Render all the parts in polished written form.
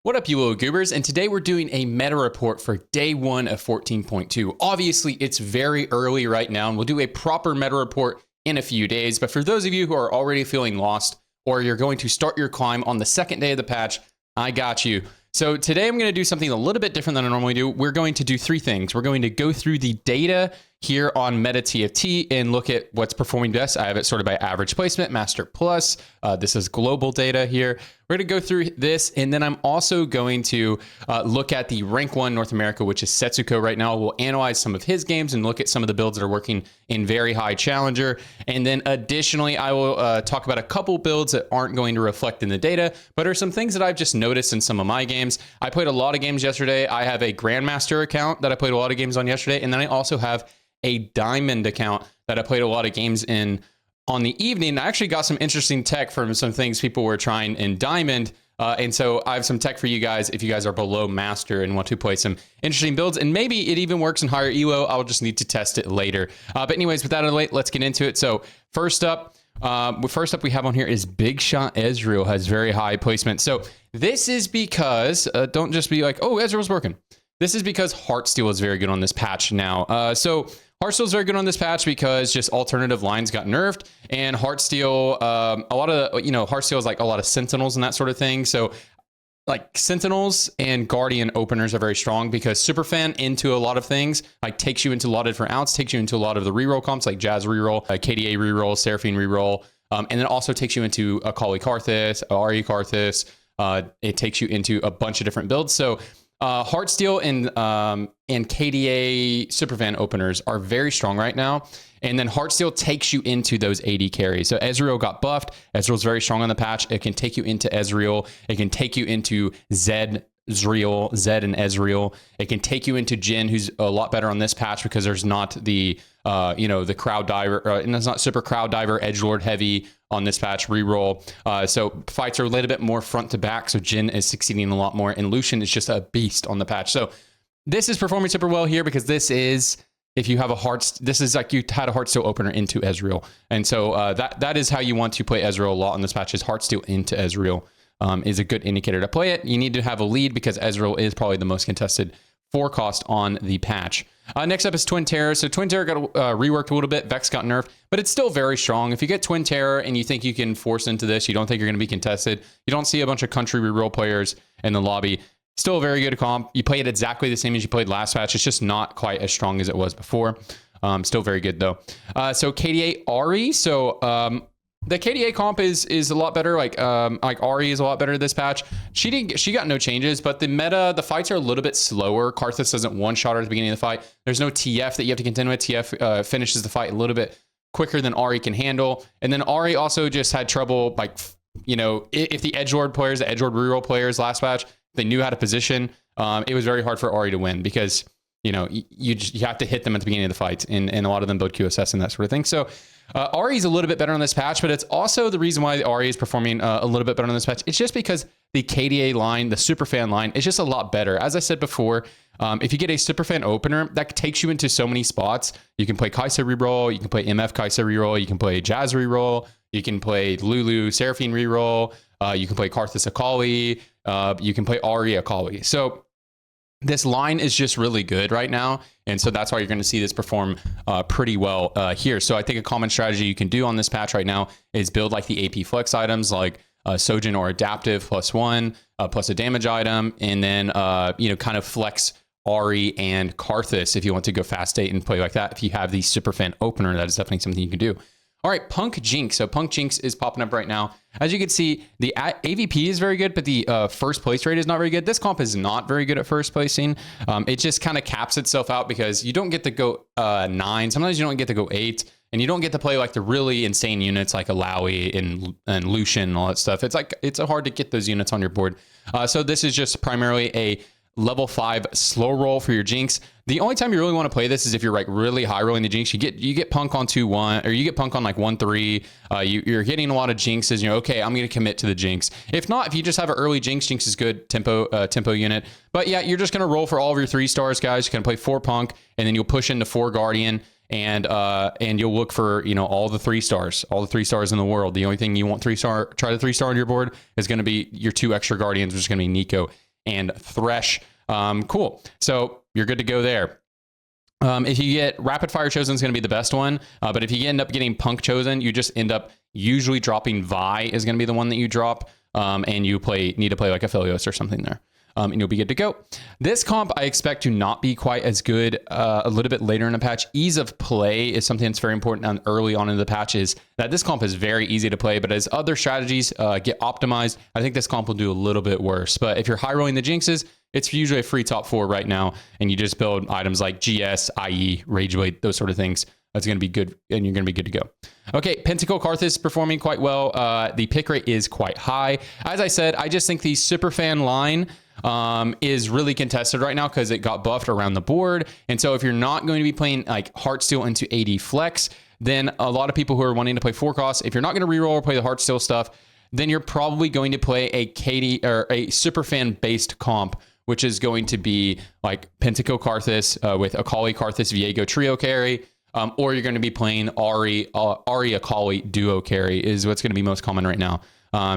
What up, you little goobers? And today we're doing a meta report for day one of 14.2. Obviously, it's very early right now, and we'll do a proper meta report in a few days. But for those of you who are already feeling lost, or you're going to start your climb on the second day of the patch, I got you. So today I'm going to do something a little bit different than I normally do. We're going to do three things. We're going to go through the data here on Meta TFT and look at what's performing best. I have it sorted by average placement, Master Plus. This is global data here. We're going to go through this, and then I'm also going to look at the rank 1 North America, which is Setsuko right now. We'll analyze some of his games and look at some of the builds that are working in very high challenger. And then additionally, I will talk about a couple builds that aren't going to reflect in the data, but are some things that I've just noticed in some of my games. I played a lot of games yesterday. I have a Grandmaster account that I played a lot of games on yesterday, and then I also have a Diamond account that I played a lot of games in on the evening. I actually got some interesting tech from some things people were trying in Diamond. And so I have some tech for you guys if you guys are below Master and want to play some interesting builds. And maybe it even works in higher elo. I'll just need to test it later. But anyways, with that out of the way, let's get into it. So first up we have on here is Big Shot Ezreal has very high placement. So this is because, don't just be like, oh, Ezreal's working. This is because Heartsteel is very good on this patch now. So Heartsteel is very good on this patch because just alternative lines got nerfed, and Heartsteel, a lot of, Heartsteel is like a lot of Sentinels and that sort of thing. So like Sentinels and Guardian openers are very strong because superfan into a lot of things, like takes you into a lot of different outs, takes you into a lot of the reroll comps like Jazz reroll, KDA reroll, Seraphine reroll, and then also takes you into Akali Karthus, Ahri Karthus. It takes you into a bunch of different builds. So Heartsteel and KDA superfan openers are very strong right now. And then Heartsteel takes you into those AD carries. So Ezreal got buffed. Ezreal's very strong on the patch. It can take you into Ezreal. It can take you into Zed and Ezreal. It can take you into Jhin, who's a lot better on this patch because there's not the the crowd diver, and it's not super crowd diver, edgelord heavy on this patch, reroll. So fights are a little bit more front to back. So Jhin is succeeding a lot more, and Lucian is just a beast on the patch. So this is performing super well here because this is, if you have this is like you had a Heartsteel opener into Ezreal. And so that is how you want to play Ezreal a lot on this patch, is Heartsteel into Ezreal is a good indicator to play it. You need to have a lead because Ezreal is probably the most contested forecast on the patch. Next up is Twin Terror. So Twin Terror got reworked a little bit. Vex got nerfed, but it's still very strong. If you get Twin Terror and you think you can force into this, you don't think you're going to be contested, you don't see a bunch of country reroll players in the lobby, still a very good comp. You play it exactly the same as you played last patch. It's just not quite as strong as it was before. Still very good though. So KDA Ahri. So the KDA comp is a lot better. Like Ahri is a lot better this patch. She got no changes, but the fights are a little bit slower. Karthus doesn't one-shot her at the beginning of the fight. There's no TF that you have to contend with. TF finishes the fight a little bit quicker than Ahri can handle. And then Ahri also just had trouble, like, if the edgelord players, the edgelord reroll players last patch, they knew how to position. It was very hard for Ahri to win because, you have to hit them at the beginning of the fight, and a lot of them build QSS and that sort of thing. So Ahri is a little bit better on this patch, but it's also the reason why Ahri is performing a little bit better on this patch. It's just because the KDA line, the superfan line, is just a lot better. As I said before, if you get a superfan opener, that takes you into so many spots. You can play Kai'Sa reroll, you can play MF Kai'Sa reroll, you can play Jazz reroll, you can play Lulu Seraphine reroll, you can play Karthus Akali, you can play Ahri Akali. So this line is just really good right now, and so that's why you're going to see this perform pretty well here. So I think a common strategy you can do on this patch right now is build like the AP flex items, like Sojourn or Adaptive +1 plus a damage item, and then kind of flex Ahri and Karthus if you want to go fast state and play like that. If you have the superfan opener, that is definitely something you can do. All right, Punk Jinx. So Punk Jinx is popping up right now. As you can see, the AVP is very good, but the first place rate is not very good. This comp is not very good at first placing. It just kind of caps itself out because you don't get to go 9. Sometimes you don't get to go 8, and you don't get to play like the really insane units like Alawi and Lucian and all that stuff. It's hard to get those units on your board. So this is just primarily a level 5 slow roll for your Jinx. The only time you really want to play this is if you're like really high rolling the Jinx. You get Punk on 2-1, or you get Punk on like 1-3. You're hitting a lot of Jinxes. Okay, I'm going to commit to the Jinx. If not, if you just have an early Jinx, Jinx is good tempo unit. But yeah, you're just going to roll for all of your 3 stars, guys. You're going to play 4 Punk, and then you'll push into 4 Guardian, and you'll look for all the 3 stars, in the world. The only thing you want try the 3-star on your board is going to be your 2 extra Guardians, which is going to be Nico and Thresh. Cool. So you're good to go there. If you get Rapid Fire Chosen is going to be the best one, but if you end up getting Punk Chosen, you just end up usually dropping Vi is going to be the one that you drop, and you need to play like Aphelios or something there, and you'll be good to go. This comp I expect to not be quite as good a little bit later in the patch. Ease of play is something that's very important early on in the patch, is that this comp is very easy to play, but as other strategies get optimized, I think this comp will do a little bit worse. But if you're high rolling the Jinxes, it's usually a free top 4 right now, and you just build items like GS, IE, Rageblade, those sort of things. That's going to be good, and you're going to be good to go. Okay, Pentacle Karthus is performing quite well. The pick rate is quite high. As I said, I just think the Superfan line is really contested right now because it got buffed around the board. And so if you're not going to be playing like Heartsteel into AD Flex, then a lot of people who are wanting to play 4 costs, if you're not going to reroll or play the Heartsteel stuff, then you're probably going to play a KD or a Superfan based comp, which is going to be like Pentacle Karthus with Akali Karthus Viego trio carry, or you're going to be playing Ahri Akali duo carry is what's going to be most common right now.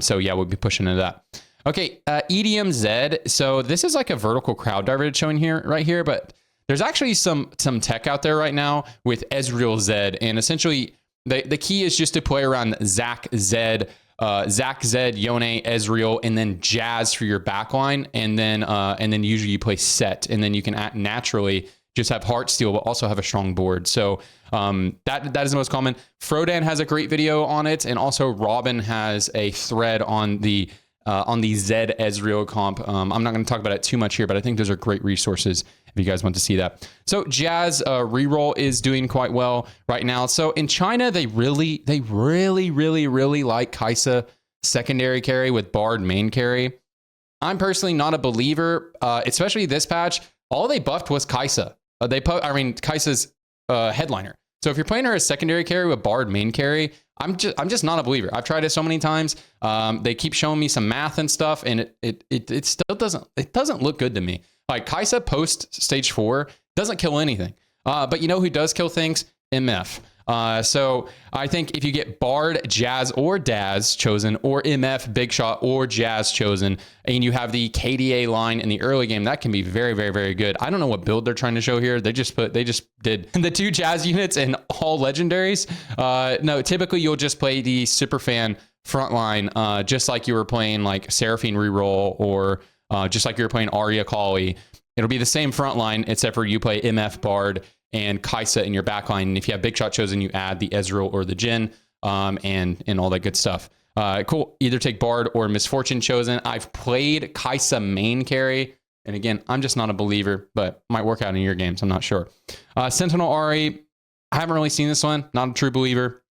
So yeah, we'll be pushing into that. Okay, EDM Zed. So this is like a vertical crowd diver it's showing here, right here, but there's actually some tech out there right now with Ezreal Zed, and essentially the key is just to play around Zac Zed, Yone, Ezreal, and then Jazz for your backline, and then usually you play Set, and then you can naturally just have Heartsteel, but also have a strong board. So that is the most common. Frodan has a great video on it, and also Robin has a thread on the Zed Ezreal comp. I'm not going to talk about it too much here, but I think those are great resources if you guys want to see that. So Jazz reroll is doing quite well right now. So in China, they really like Kai'Sa secondary carry with Bard main carry. I'm personally not a believer, especially this patch. All they buffed was Kai'Sa. Kai'Sa's headliner. So if you're playing her as secondary carry with Bard main carry, I'm just not a believer. I've tried it so many times. They keep showing me some math and stuff, and it still doesn't look good to me. Like Kai'Sa post stage 4 doesn't kill anything. But you know who does kill things? MF. So I think if you get Bard, Jazz, or Daz chosen, or MF, Big Shot, or Jazz chosen, and you have the KDA line in the early game, that can be very, very, very good. I don't know what build they're trying to show here. They just did the 2 Jazz units and all legendaries. No, typically you'll just play the Superfan frontline, just like you were playing like Seraphine reroll, or just like you were playing Ahri Akali. It'll be the same frontline, except for you play MF, Bard, and Kai'Sa in your backline. And if you have Big Shot chosen, you add the Ezreal or the Jhin, and all that good stuff. Cool. Either take Bard or Misfortune chosen. I've played Kai'Sa main carry, and again, I'm just not a believer, but might work out in your games. I'm not sure. Sentinel Ahri, I haven't really seen this one. Not a true believer.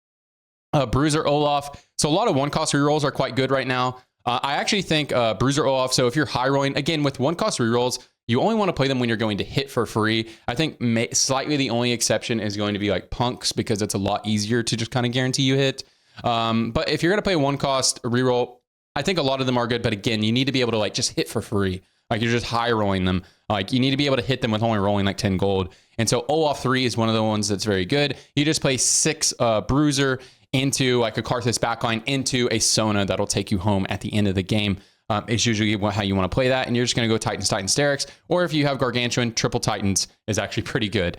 Bruiser Olaf. So a lot of 1-cost rerolls are quite good right now. I actually think Bruiser Olaf, so if you're high rolling, again, with 1-cost rerolls, you only want to play them when you're going to hit for free. I think slightly the only exception is going to be like Punks, because it's a lot easier to just kind of guarantee you hit. But if you're going to play 1-cost reroll, I think a lot of them are good. But again, you need to be able to like just hit for free. Like you're just high rolling them. Like you need to be able to hit them with only rolling like 10 gold. And so Olaf 3 is one of the ones that's very good. You just play 6 Bruiser into like a Karthus backline into a Sona that'll take you home at the end of the game. It's usually how you want to play that, and you're just going to go Titans, Steryx, or if you have Gargantuan, triple Titans is actually pretty good.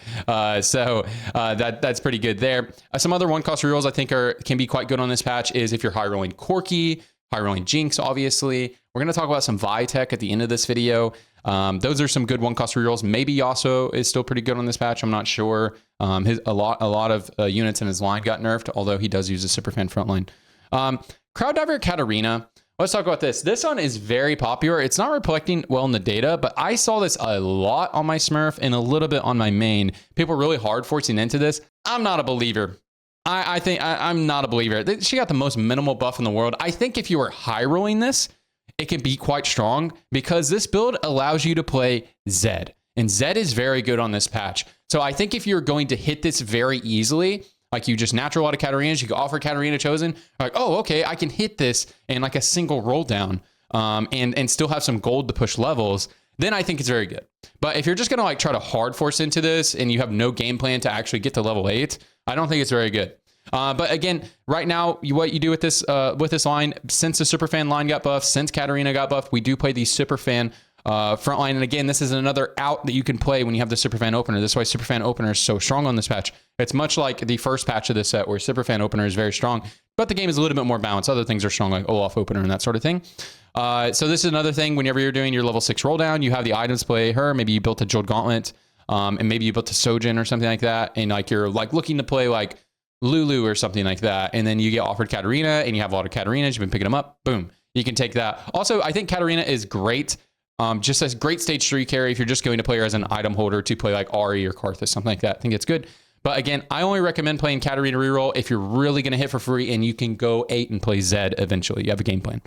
So that's pretty good there. Some other 1-cost rerolls I think can be quite good on this patch is if you're high rolling Corki, high rolling Jinx, obviously. We're going to talk about some Vi tech at the end of this video. Those are some good 1-cost rerolls. Maybe Yasuo is still pretty good on this patch. I'm not sure. A lot of units in his line got nerfed, although he does use a Superfan frontline. Crowd Diver Katarina. Let's talk about this. This one is very popular. It's not reflecting well in the data, but I saw this a lot on my Smurf and a little bit on my main. People are really hard forcing into this. I'm not a believer. I think I'm not a believer. She got the most minimal buff in the world. I think if you were high rolling this, it can be quite strong because this build allows you to play Zed. And Zed is very good on this patch. So I think if you're going to hit this very easily, like you just natural out of Katarinas, you can offer Katarina chosen, like, oh, okay, I can hit this in like a single roll down and still have some gold to push levels, then I think it's very good. But if you're just gonna like try to hard force into this and you have no game plan to actually get to level 8, I don't think it's very good. But again, right now, what you do with this line, since the Superfan line got buffed, since Katarina got buffed, we do play the Superfan Frontline. And again, this is another out that you can play when you have the Superfan opener. This is why Superfan opener is so strong on this patch. It's much like the first patch of this set where Superfan opener is very strong, but the game is a little bit more balanced. Other things are strong like Olaf opener and that sort of thing. So this is another thing. Whenever you're doing your level 6 roll down, you have the items play her. Maybe you built a Jeweled Gauntlet, and maybe you built a Sojin or something like that. And like you're like looking to play like Lulu or something like that. And then you get offered Katarina and you have a lot of Katarinas. You've been picking them up. Boom. You can take that. Also, I think Katarina is great. Just a great stage 3 carry if you're just going to play her as an item holder to play like Ari or Karthus, something like that. I think it's good. But again, I only recommend playing Katarina reroll if you're really going to hit for free and you can go 8 and play Zed eventually. You have a game plan.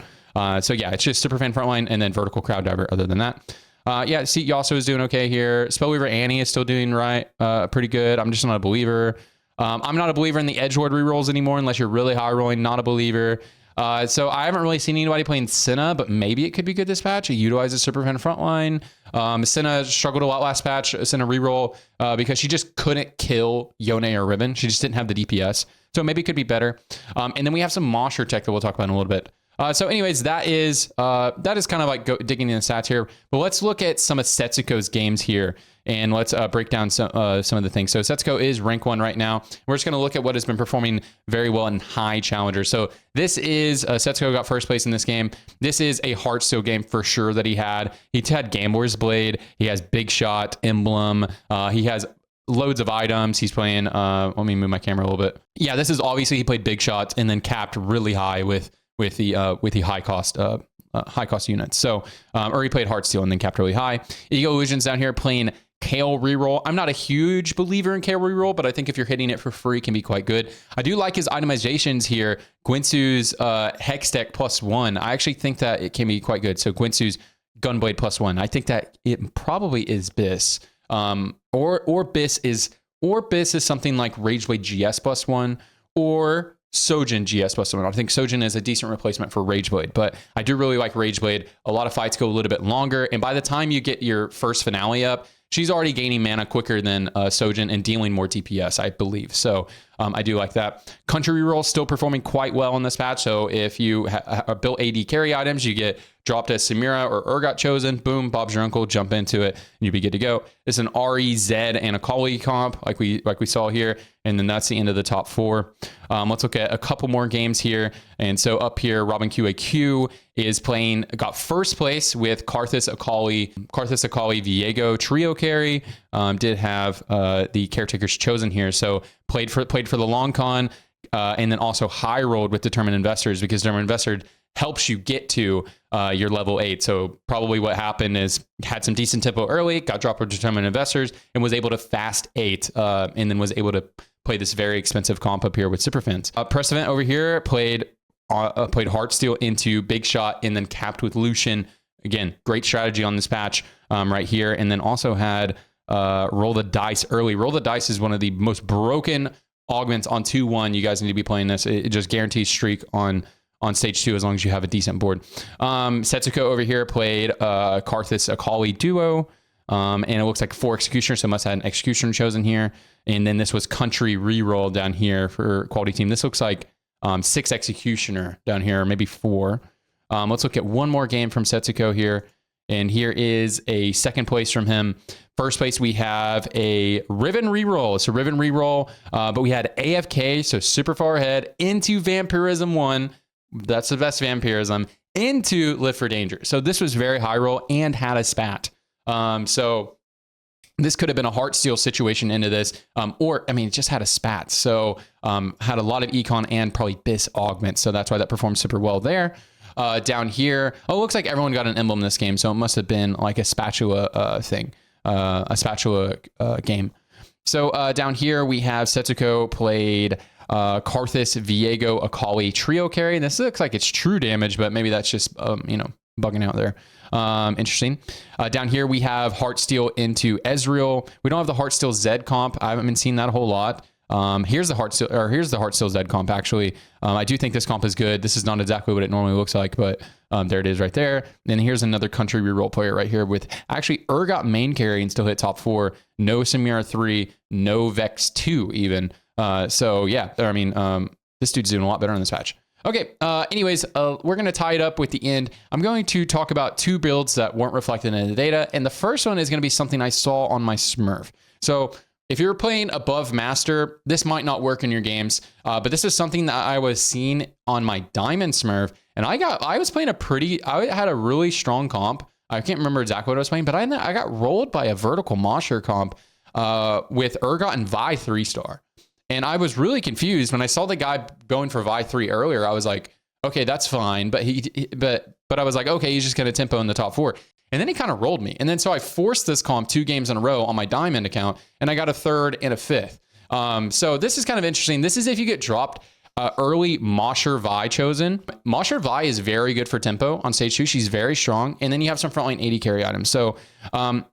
So yeah, it's just Superfan Frontline and then Vertical Crowd Diver other than that. Yeah, see, Yasuo is doing okay here. Spellweaver Annie is still doing right, pretty good. I'm just not a believer. I'm not a believer in the Edgelord rerolls anymore unless you're really high rolling, not a believer. So I haven't really seen anybody playing Senna, but maybe it could be good this patch. It utilizes Superfan Frontline. Senna struggled a lot last patch, Senna reroll, because she just couldn't kill Yone or Ribbon. She just didn't have the DPS. So maybe it could be better. And then we have some Mosher tech that we'll talk about in a little bit. So anyways, that is kind of like digging in the stats here. But let's look at some of Setsuko's games here. And let's break down some of the things. So Setsuko is rank 1 right now. We're just going to look at what has been performing very well in high challengers. So this is Setsuko got first place in this game. This is a Heartsteel game for sure that he had. He had Gambor's Blade. He has Big Shot, Emblem. He has loads of items. He's playing, let me move my camera a little bit. Yeah, this is obviously he played Big Shots and then capped really high with the high cost units. So, or he played Heartsteel and then capped really high. Ego Illusions down here playing Kale reroll. I'm not a huge believer in Kale reroll, but I think if you're hitting it for free, it can be quite good. I do like his itemizations here. Gwinsu's Hex Deck +1. I actually think that it can be quite good. So Gwinsu's Gunblade +1. I think that it probably is Biss. Or Biss is something like Rageblade GS +1 or Sojin GS +1. I think Sojin is a decent replacement for Rageblade, but I do really like Rageblade. A lot of fights go a little bit longer, and by the time you get your first finale up, she's already gaining mana quicker than Sojin and dealing more DPS, I believe. So I do like that. Country reroll still performing quite well in this patch. So if you built AD carry items, you get dropped as Samira or Urgot chosen. Boom, Bob's your uncle. Jump into it, and you'll be good to go. It's an RE, Zed, and a Kali comp like we saw here, and then that's the end of the top 4. Let's look at a couple more games here. And so up here, Robin QAQ is got first place with Karthus Akali Viego trio carry. Did have the caretakers chosen here, so played for the long con, and then also high rolled with Determined Investors because Determined Investor helps you get to your level 8. So probably what happened is had some decent tempo early, got dropped with Determined Investors, and was able to fast 8, and then was able to play this very expensive comp up here with Superfans. Precedent over here played Heartsteel into Big Shot and then capped with Lucian. Again, great strategy on this patch right here. And then also had Roll the Dice early. Roll the Dice is one of the most broken augments on 2-1. You guys need to be playing this. It just guarantees streak on stage 2 as long as you have a decent board. Setsuko over here played Karthus Akali duo. And it looks like 4 Executioner, so must have an Executioner chosen here. And then this was Country reroll down here for Quality Team. This looks like 6 Executioner down here, maybe 4. Let's look at one more game from Setsuko here. And here is a second place from him. First place, we have a Riven reroll. It's a Riven reroll, but we had AFK, so super far ahead, into Vampirism 1. That's the best Vampirism, into Live for Danger. So this was very high roll and had a spat. So this could have been a Heartsteel situation into this, or, I mean, it just had a spat. So had a lot of econ and probably Biss augment. So that's why that performed super well there. Down here, it looks like everyone got an emblem in this game. So it must have been like a spatula thing, a spatula game. So down here, we have Setsuko played Karthus, Viego, Akali trio carry. And this looks like it's true damage, but maybe that's just, bugging out there. Interesting. Down here, we have Heartsteel into Ezreal. We don't have the Heartsteel Zed comp. I haven't been seeing that a whole lot. Here's the Heartsteel Zed comp, actually. I do think this comp is good. This is not exactly what it normally looks like, but there it is right there. Then here's another Country reroll player right here with actually Urgot main carry and still hit top 4. No Samira 3, no Vex 2 even. So yeah, I mean, this dude's doing a lot better on this patch. Okay, anyways, we're going to tie it up with the end. I'm going to talk about 2 builds that weren't reflected in the data. And the first one is going to be something I saw on my Smurf. So if you're playing above Master, this might not work in your games. But this is something that I was seeing on my Diamond Smurf. And I was playing I had a really strong comp. I can't remember exactly what I was playing, but I got rolled by a vertical Mosher comp with Urgot and Vi 3-star. And I was really confused when I saw the guy going for Vi 3 earlier. I was like, okay, that's fine. But but I was like, okay, he's just going to tempo in the top 4. And then he kind of rolled me. And then so I forced this comp 2 games in a row on my Diamond account, and I got a 3rd and a 5th. So this is kind of interesting. This is if you get dropped early Mosher Vi chosen. Mosher Vi is very good for tempo on stage 2. She's very strong. And then you have some frontline 80 carry items. So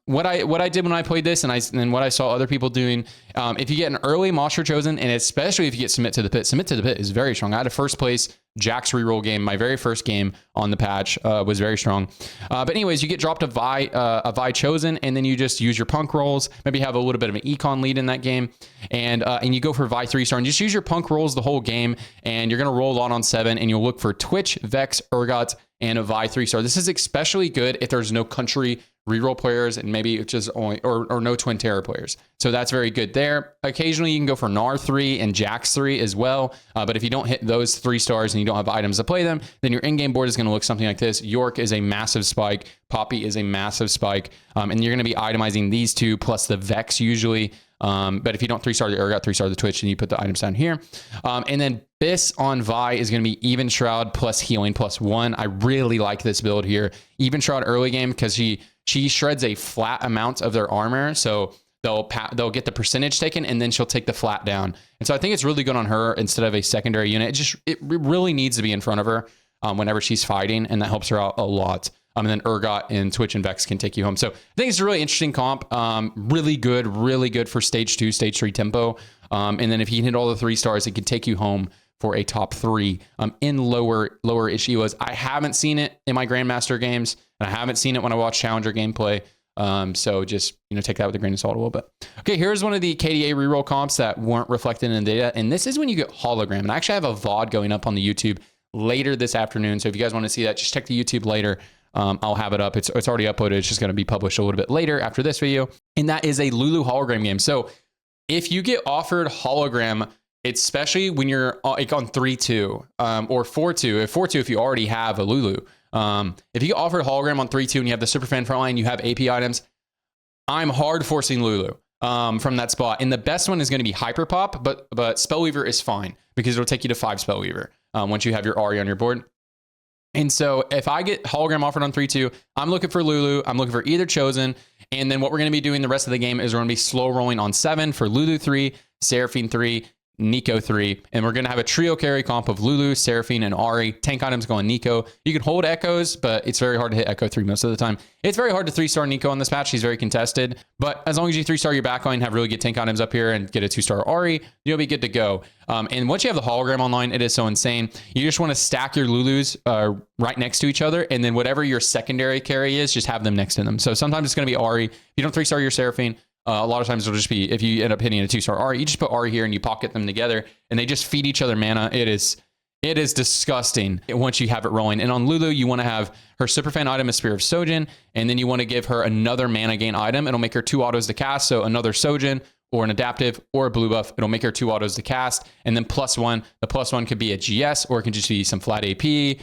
what I did when I played this and what I saw other people doing, if you get an early Mosher chosen, and especially if you get Submit to the Pit is very strong. I had a first place Jax reroll game. My very first game on the patch was very strong. But anyways, you get dropped a Vi chosen, and then you just use your punk rolls. Maybe have a little bit of an econ lead in that game, and you go for Vi 3-star and just use your punk rolls the whole game, and you're gonna roll on 7, and you'll look for Twitch, Vex, Urgot, and a Vi 3-star. This is especially good if there's no country reroll players and maybe it's just only or no Twin Terror players. So that's very good there. Occasionally you can go for Gnar 3 and Jax 3 as well. But if you don't hit those 3 stars and you don't have items to play them, then your in-game board is going to look something like this. York is a massive spike. Poppy is a massive spike. And you're going to be itemizing these 2 plus the Vex usually. But if you don't 3-star the Urgot, 3-star the Twitch, and you put the items down here. And then Biss on Vi is going to be Even Shroud plus healing plus 1. I really like this build here. Even Shroud early game because she shreds a flat amount of their armor. So they'll get the percentage taken, and then she'll take the flat down. And so I think it's really good on her instead of a secondary unit. It really needs to be in front of her whenever she's fighting, and that helps her out a lot. And then Urgot and Twitch and Vex can take you home. So I think it's a really interesting comp. Really good for stage 2, stage 3 tempo. And then if you can hit all the 3 stars, it can take you home for a top 3 in lower Ishiwas. I haven't seen it in my Grandmaster games, and I haven't seen it when I watch Challenger gameplay. So just take that with a grain of salt a little bit. Okay, here's one of the KDA reroll comps that weren't reflected in the data, and this is when you get Hologram. And I actually have a VOD going up on the YouTube later this afternoon. So if you guys want to see that, just check the YouTube later. I'll have it up. It's already uploaded. It's just going to be published a little bit later after this video. And that is a Lulu hologram game. So if you get offered hologram, especially when you're like on 3-2 or 4-2, if 4-2 if you already have a Lulu. If you get offered hologram on 3-2 and you have the superfan frontline, you have AP items, I'm hard forcing Lulu from that spot. And the best one is going to be Hyperpop, but Spellweaver is fine because it'll take you to 5 Spellweaver once you have your Ahri on your board. And so if I get hologram offered on 3-2, I'm looking for Lulu. I'm looking for either Chosen. And then what we're going to be doing the rest of the game is we're going to be slow rolling on 7 for Lulu 3, Seraphine 3, Nico 3, and we're going to have a trio carry comp of Lulu, Seraphine, and Ahri. Tank items go on Nico. You can hold Echoes, but it's very hard to hit Echo 3 most of the time. It's very hard to 3-star Nico on this patch. He's very contested, but as long as you 3-star your backline, have really good tank items up here, and get a 2-star Ahri, you'll be good to go. And once you have the hologram online, it is so insane. You just want to stack your Lulus right next to each other, and then whatever your secondary carry is, just have them next to them. So sometimes it's going to be Ahri. If you don't 3-star your Seraphine, a lot of times it'll just be, if you end up hitting a 2-star Ahri, you just put Ahri here and you pocket them together, and they just feed each other mana. It is disgusting once you have it rolling. And on Lulu, you want to have her superfan item, a Spear of Sojin, and then you want to give her another mana gain item. It'll make her 2 autos to cast, so another Sojin or an adaptive or a blue buff. It'll make her 2 autos to cast, and then +1. The +1 could be a GS, or it can just be some flat AP,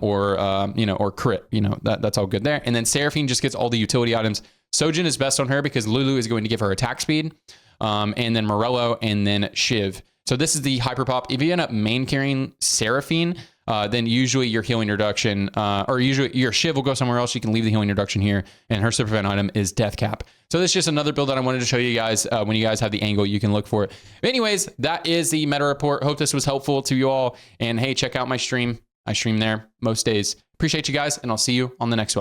or crit. That's all good there. And then Seraphine just gets all the utility items. Sojin is best on her because Lulu is going to give her attack speed, and then Morello, and then Shiv. So this is the hyper pop. If you end up main carrying Seraphine, then usually your healing reduction, or usually your Shiv will go somewhere else. You can leave the healing reduction here, and her superfan item is Death Cap. So this is just another build that I wanted to show you guys. When you guys have the angle, you can look for it. But anyways, that is the meta report. Hope this was helpful to you all. And hey, check out my stream. I stream there most days. Appreciate you guys, and I'll see you on the next one.